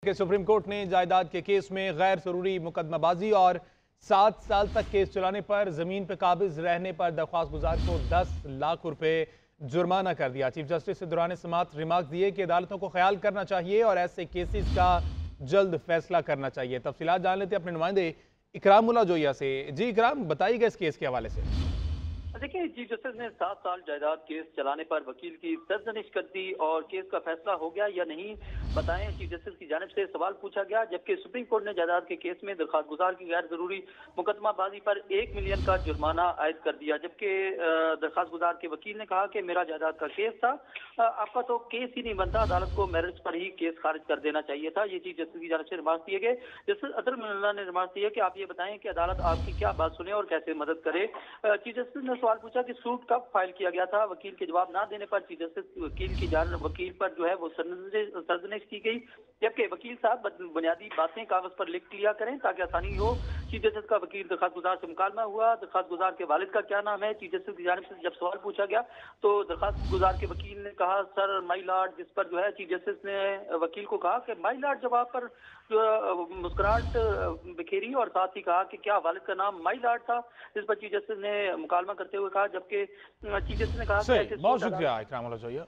کہ supreme court نے جائیداد کے کیس میں غیر ضروری مقدمہ بازی اور 7 سال تک کیس چلانے پر زمین پہ قابض رہنے پر درخواست گزار کو 10 لاکھ روپے جرمانہ کر دیا۔ چیف جسٹس سے دوران سماعت ریمارک دیے کہ عدالتوں کو خیال کرنا چاہیے اور ایسے کیسز کا جلد فیصلہ کرنا چاہیے۔ تفصیلات جان لیتے ہیں اپنے نمائندے اکرام اللہ جویہ سے۔ جی اکرام، بتائیے گا اس کیس کے حوالے سے۔ دیکھیں، چیف جسٹس نے 7 سال جائیداد کیس چلانے پر وکیل کی سرزنش کر دی اور کیس کا فیصلہ ہو گیا یا نہیں بتائیں، چیف جسٹس کی جانب سے سوال پوچھا گیا، جبکہ سپریم کورٹ نے جائیداد کے کیس میں درخواست گزار کی غیر ضروری مقدمہ بازی پر 1 ملین کا جرمانہ عائد کر دیا، جبکہ درخواست گزار کے وکیل نے کہا کہ میرا جائیداد کا کیس تھا، آپ کا تو کیس ہی نہیں بنتا، عدالت کو میرٹس پر ہی کیس خارج کر دینا چاہیے تھا۔ یہ چیف جسٹس کی جانب سے ریمارک دیے گئے۔ جسٹس اطہر من اللہ نے ریمارک دیا کہ آپ یہ بتائیں کہ عدالت آپ کی کیا بات سنے اور کیسے مدد کرے۔ چیف جسٹس نے سوال پوچھا کہ سوٹ کب فائل کیا گیا تھا۔ وکیل کے جواب نہ دینے پر چیف جسٹس وکیل پر جو ہے وہ سرزنش کی گئی، جبکہ وکیل صاحب بنیادی باتیں کاغذ پر لکھ لیا کریں تاکہ آسانی ہو۔ چیف جسٹس کا وکیل درخواست گزار سے مکالمہ ہوا۔ درخواست گزار کے والد کا کیا نام ہے؟ چیف جسٹس کی جانب سے جب سوال پوچھا گیا تو درخواست گزار کے وکیل نے کہا سر مائی لارڈ، جس پر جو ہے چیف جسٹس نے وکیل کو کہا کہ مائی لارڈ جب آپ پر مسکراہٹ بکھیری اور ساتھ ہی کہا کہ کیا والد کا نام مائی لارڈ تھا، جس پر چیف جسٹس نے مکالمہ کرتے ہوئے کہا، جبکہ چیف جسٹس نے کہا کہ بہت شکریہ اکرام اللہ جویہ۔